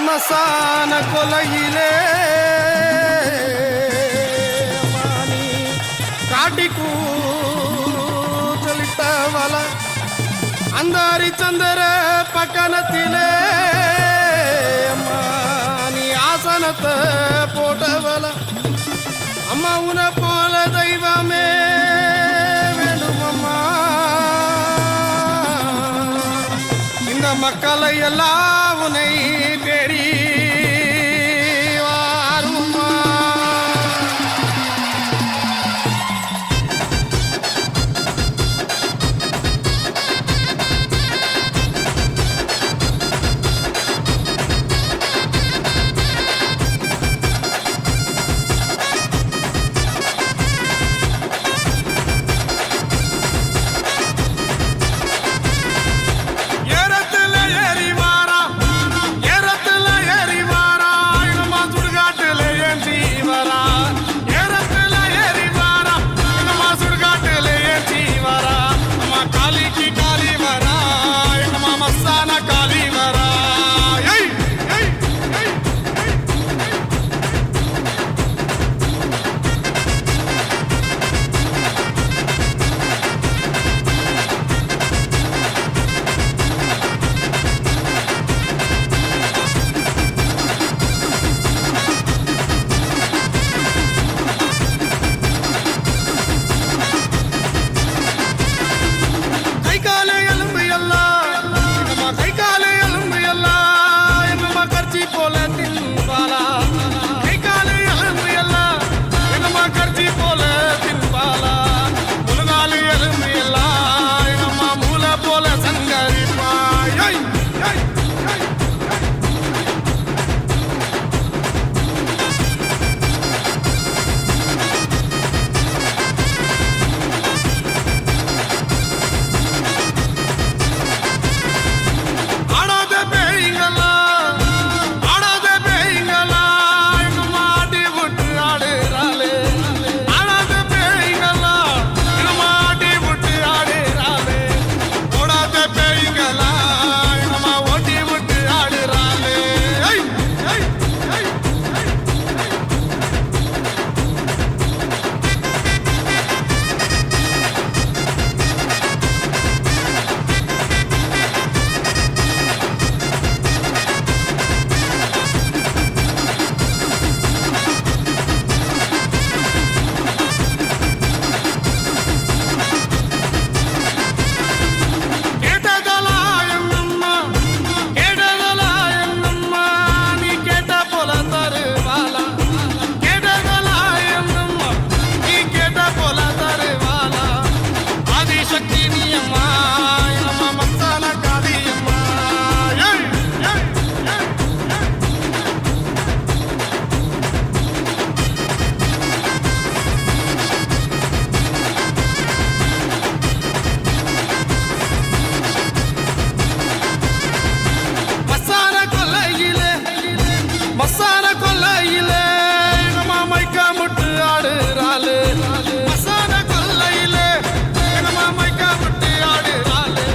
மசான கொலையிலே மானி காட்டி கூச்சலிட்டவள அந்த ஹரிச்சந்திர பக்கணத்திலே மானி ஆசனத்தை போட்டவள அம்மா உன போல தெய்வமே வேண்டுமம்மா இந்த மக்களை எல்லாம் உனை தேடி வாருமா. மசான கொல்லையிலே நம்ம மைக்கா முட்டு ஆடுறாளு மசான கொல்லையிலே நம்ம மைக்கா முட்டு ஆடுறாளு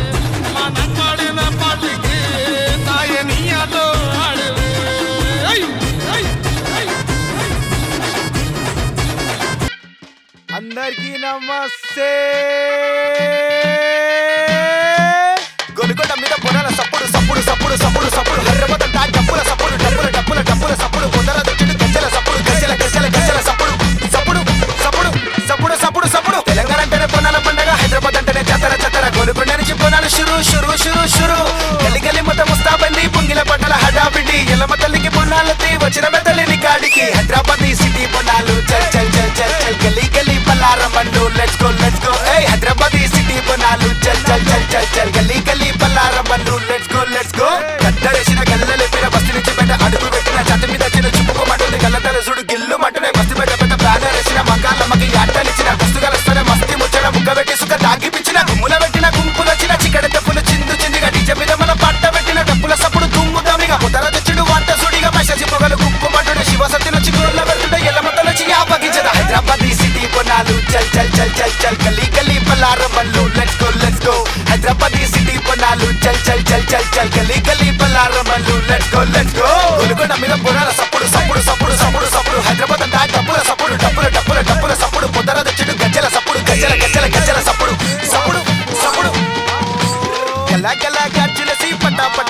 நான் பாடின பாட்டுக்கு தாய நீயாதோ ஆடுவே అందరికీ నమస్తే. గొలుగొండ మీద పొలాల సప్పుడు సప్పుడు సప్పుడు సప్పుడు సప్పుడు హైదరాబాద్ అంతా డప్పుల సప్పుడు డప్పుల డప్పుల డప్పుల సప్పుడు పొదల దొచ్చుడు గజ్జల సప్పుడు గజ్జల గజ్జల గజ్జల సప్పుడు సప్పుడు సప్పుడు సప్పుడు సప్పుడు సప్పుడు తెలంగాణ అంటేనే పొలాల పండగ హైదరాబాద్ అంటేనే జాతర జాతర గొలుగొండ నుంచి పొలాలు షురు షురు షురు షురు గలి గలి మొత్తం ముస్తాబంది పుంగిల పట్టల హడావిడి ఎల్లమ్మ తల్లికి పొలాలతి వచ్చిన మెతలిని కాడికి హైదరాబాద్ ఈ సిటీ పొలాలు చల్ చల్ చల్ చల్ చల్ గలి గలి పల్లారం బండు లెట్స్ గో ఏయ్ హైదరాబాద్ ఈ సిటీ పొలాలు చల్ చల్ చల్ చల్ చల్ గలి గలి పల్లారం బండు లెట్స్ గో కద్దరేసిన గల్లలెప్పిన బస్తి నుంచి బయట అడుగు పెట్టిన చట్ట మీద చిన్న చుప్పుకోమంటుంది గల్లతల సుడు గిల్లు మంటున్నాయి బస్తి బయట పెద్ద బ్యానర్ వేసిన మకాలమ్మకి యాటలిచ్చిన పుస్తకాలు వస్తానే మస్తి ముచ్చట ముగ్గ పెట్టి సుఖ తాగిపించిన గుమ్ముల పెట్టిన గుంపులు వచ్చిన చిక్కడ డప్పులు చిందు చిందిగా డిజ మీద మన పట్ట పెట్టిన డప్పుల సప్పుడు దుమ్ము తమిగా ముద్దల తెచ్చుడు వంట సుడిగా మెసేజ్ పొగలు గుంపుమంటుడు శివసత్తి నుంచి గోర్ల పెడుతుండే ఎల్లమ్మతో నుంచి ఆపగించద హైదరాబాద్ ఈ సిటీ పొలాలు చల్ చల్ చల్ చల్ చల్ గలీ గలీ పల్లారం బండ్లు లెట్స్ గో హైదరాబాద్ ఈ సిటీ పొలాలు చల్ చల్ చల్ చల్ చల్ గలీ గలీ పల్లారం బండ్లు లెట్స్ గో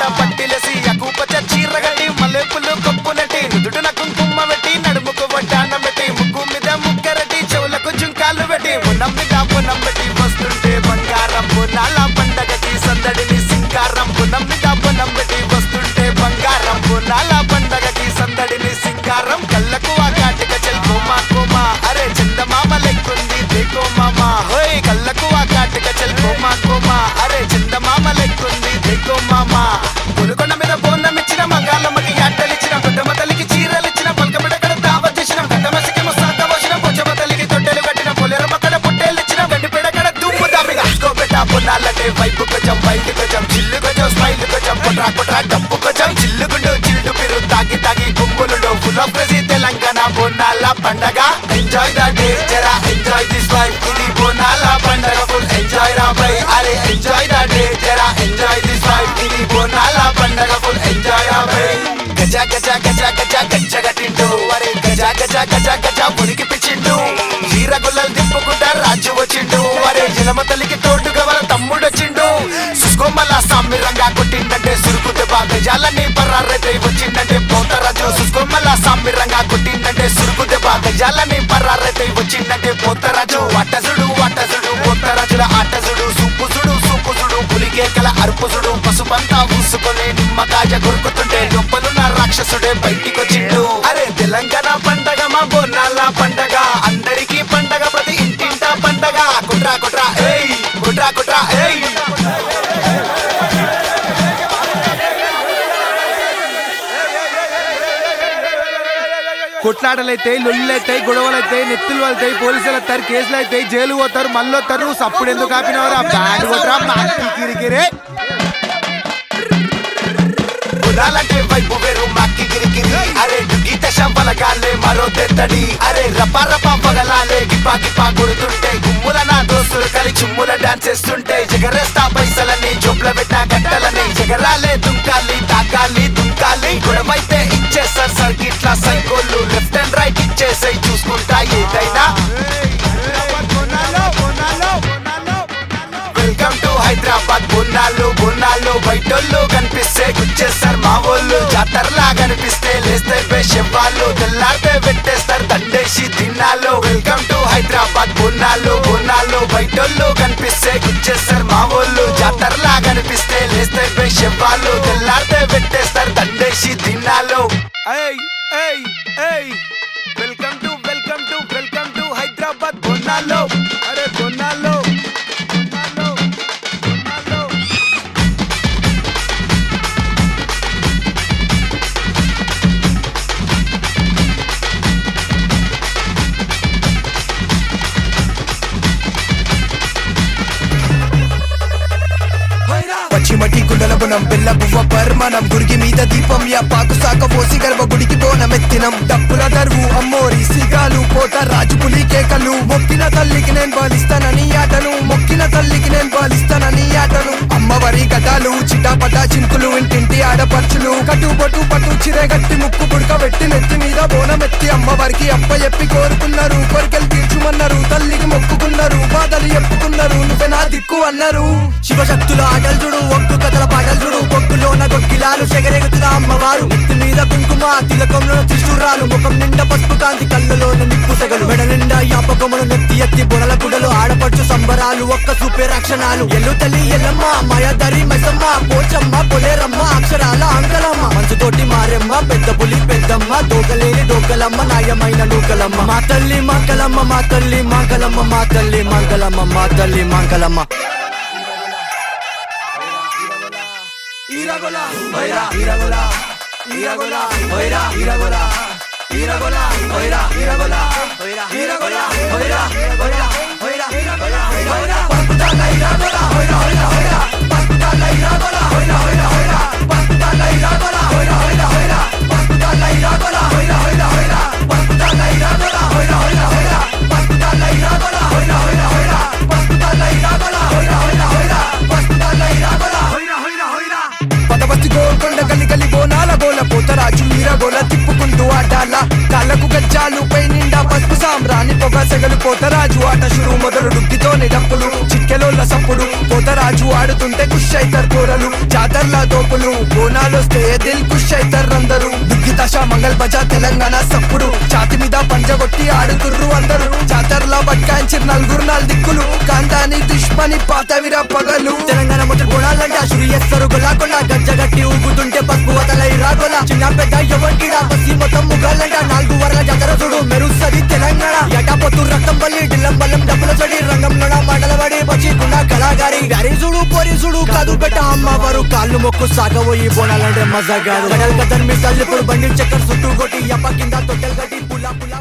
పాట పట్టిలేసి అకుపచ్చ చీర గట్టి మల్లెపుల్లు కప్పు నెట్టి నుదుటిన కుంకుమ పెట్టి నడుముకు వడ్డానం పెట్టి ముక్కు మీద ముక్కరటి చెవులకు జుంకాలు పెట్టి పొన్నం మీద పొన్నం పెట్టి వస్తుంటే బంగారం పొన్నాల పండగకి సందడిని సింగారం పొన్నం మీద పొన్నం పెట్టి వస్తుంటే బంగారం పొన్నాల పండగకి సందడిని సింగారం కళ్ళకు ఆ కాటిక చెల్ కోమా కోమా అరే చందమామ లెక్కుంది దేకో మామా హోయ్ కళ్ళకు ఆ కాటిక చెల్ కోమా కోమా అరే చందమామ లెక్కుంది దేకో మామా కొనుకొండ మీద బోన్నం ఇచ్చిన మంగాళమ్మకి యాటలిచ్చిన పెద్దమ్మ తల్లికి చీరలిచ్చిన పలకబిడ కడ దావత్ చేసిన పెద్దమ్మసికి ముస్తాక పోసిన పొచ్చమ్మ తల్లికి తొట్టెలు కట్టిన పొలేరమ్మ కడ పొట్టేలిచ్చిన గండిపేడ కడ దుమ్ము దామిగా కోపెట్ట పొన్నాలంటే వైపు కొంచెం బయట కొంచెం చిల్లు కొంచెం స్మైల్ కొంచెం కొట్రా కొట్రా డప్పు కొంచెం చిల్లుగుండు చిల్లు పిరు తాగి తాగి గుంపులుండు ఫుల్ ఆఫ్ క్రేజీ తెలంగాణ బోనాల పండగ ఎంజాయ్ ద డే జరా ఎంజాయ్ దిస్ వైబ్ ఇది బోనాల పండగ ఫుల్ ఎంజాయ్ రా బై అరే ఎంజాయ్ ద డే జరా ఎంజాయ్ దిస్ వైబ్ ఇది బోనాల పండగ ఫుల్ ఎంజాయ్ రా బై గజ గజ గజ గజ గజ గట్టిండు అరే గజ గజ గజ గజ ఉనికి పిచ్చిండు చీర గుల్లలు తిప్పుకుంటా రాజు వచ్చిండు అరే జలమ తల్లికి తోడుగా వాళ్ళ తమ్ముడు వచ్చిండు సుస్కోమల సామ్మిరంగా కొట్టిందంటే సురుకు దెబ్బ గజాలని పర్రారైతే వచ్చిందంటే పోతరాజు సుస్కోమల సామ్మిరంగా కొట్టిందంటే సురుకు దెబ్బ గజాలని పర్రారైతే వచ్చిందంటే పోతరాజు అట్టసుడు పోతరాజుల ఆటసుడు సూపుసుడు పులికేకల అరుపుసుడు పసుపంతా ఊసుకొని నిమ్మకాయ కొరుకుతుంటే లోపలున్న రాక్షసుడే బయటికొచ్చిండు అరే తెలంగాణ పండగ మా బోనాల పండగ అందరికీ పండగ ప్రతి ఇంటింట పండగ కుట్రా కుట్రా ఏయ్ కుట్రా కుట్రా ఏయ్ కొట్లాటలైతే లొల్లులైతాయి గొడవలైతాయి నెత్తులు వెళ్తాయి పోలీసులు వస్తారు కేసులు అవుతాయి జైలు పోతారు మళ్ళీ వస్తారు సప్పుడు ఎందుకు ఆపినవారు ఆ బ్యాండ్ కొట్టరా కిరికిరే గుణాలంటే వైపు వేరు మాకి గిరిగిరి అరే గీత శంపలగాలే మరో తెత్తడి అరే రపా రపా పగలాలే గిపా గిపా కొడుతుంటే గుమ్ముల నా దోస్తులు కలి చుమ్ముల డాన్స్ చేస్తుంటే జగరేస్తా పైసలని జోబ్ల పెట్టా గంటలని జగరాలే దుంకాలి తాకాలి దుంకాలి గొడవైతే ఇచ్చేస్తారు సర్కిట్ల సైకోళ్ళు లెఫ్ట్ అండ్ రైట్ ఇచ్చేసై చూసుకుంటా ఏదైనా వెల్కమ్ టు హైదరాబాద్ బోనాలు బయటోళ్ళు కనిపిస్తే గుచ్చేస్తారు మా వాళ్ళు జాతరలా కనిపిస్తే లేస్తే శవాళ్ళు తెల్లారితే పెట్టేస్తారు దండేసి తిన్నాళ్ళు వెల్కమ్ టు హైదరాబాద్ బోనాలు బయటోళ్ళు కనిపిస్తే గుచ్చేస్తారు మా వాళ్ళు జాతరలా కనిపిస్తే లేస్తే శవాళ్ళు తెల్లారితే పెట్టేస్తారు దండేసి తిన్నాళ్ళు వెల్కమ్ టు హైదరాబాద్ బోనాలు అరే బోనాలు పచ్చిమటి కుండల బునం పిల్ల పువ్వ పర్మనం గురికి మీద దీపం యా పాకు సాక పోసి గర్భ గుడికి బోనమెత్తినం డప్పుల దరువు అమ్మోరి సిగాలు కోట రాజు పులి కేకలు మొక్కిన తల్లికి నేను బాలిస్తానని ఆటను మొక్కిన తల్లికి నేను బాలిస్తానని ఆటను అమ్మవారి గటాలు చిటాపటా చింకులు ఇంటింటి ఆడపడుచులు కట్టుబొట్టు పట్టు చిరగట్టి ముక్కు పుడక పెట్టి నెత్తి మీద బోనమెత్తి అమ్మవారికి అప్ప చెప్పి కోరుకున్నారు కోరికలు తీర్చుమన్నారు తల్లికి మొక్కుకున్నారు బాధలు చెప్పుకున్నారు నువ్వే నా దిక్కు అన్నారు శివశక్తుల ఆటలు చూడు ఒక్కు కథల పాటలు చూడు పొక్కులోన గొక్కిలాలు సెగరెగుతున్న అమ్మవారు నెత్తి మీద కుంకుమ తిలకంలో త్రిశూరాలు ముఖం నిండా పసుపు కాంతి కళ్ళలోని నిప్పు సెగలు మెడ నిండా యాపకములు నెత్తి ఎత్తి బొడల గుడలు ఆడపడుచు సంబరాలు ఒక్క సూపే రక్షణాలు ఎల్లు తల్లి ఎల్లమ్మ మాయదరి మైసమ్మ పోచమ్మ పొలేరమ్మ అక్షరాల అంకలమ్మ మనసుతోటి మారెమ్మ పెద్ద పులి పెద్దమ్మ దోకలేని డోకలమ్మ నాయమైన నూకలమ్మ మా తల్లి మంకలమ్మ మా తల్లి మంకలమ్మ మా తల్లి మంకలమ్మ మా తల్లి మంకలమ్మ Iragola, oira, iragola, iragola, oira, iragola, iragola, oira, iragola, oira, iragola, oira, oira, oira, iragola, oira, pascutala iragola, oira, oira, oira, pascutala iragola, oira, oira, oira, pascutala iragola, oira, oira, oira, pascutala iragola, oira, oira, oira, pascutala iragola, oira, oira, oira, pascutala iragola, oira, oira, oira, pascutala iragola, oira, oira, oira, pascutala iragola, oira, oira, oira. పదవతి Golconda గలి గలి బోనాల గోల పోతరాజు ఈరగోల తిప్పుకుంటూ ఆడాల కాళ్ళకు గజ్జాలు పై నిండా పసుపు సాంబ్రాణి పొగ సెగలు పోతరాజు ఆట షురు మొదలు డుక్కితోని డప్పులు చిక్కెలోళ్ళ సప్పుడు పోతరాజు ఆడుతుంటే ఖుష్ అయితారు కూరలు జాతరల తోపులు బోనాలొస్తే దిల్ ఖుష్ అయితారు అందరూ దుగ్గితాష మంగళ బజా తెలంగాణ సప్పుడు ఛాతి మీద పంజగొట్టి ఆడుతుర్రు అందరూ జాతరల బట్కాయించిన నలుగురు దిక్కులు కాంతాని దుష్మని పాతవిరా పగలు తెలంగాణ మొదటి బోనాలంటే అసురు ఎస్తారు గొల్లాకొండ గజ్జగట్టి ఊగుతుంటే పసుపు వతలై రాగొల చిన్న పెద్ద ఎవరికిడా బస్సి మొత్తం ముగాలంట 4 వరల జాతర చూడు మెరుస్తది తెలంగాణ ఎటాపొత్తు రక్తం పల్లి ఢిల్లం బల్లం డబ్బుల చడి రంగంలోన మాటల పడి పచ్చి గుండ కళాగారి ప్యారి చూడు పోరి చూడు కాదు పెట్ట అమ్మవారు కాళ్ళు మొక్కు సాగబోయి బోనాలంటే మజా కాదు గడల్ కదర్ మీ తల్లిపుడు బండి చక్కర్ చుట్టూ కొట్టి ఎప్ప కింద తొట్టెలు కట్టి పులా పులా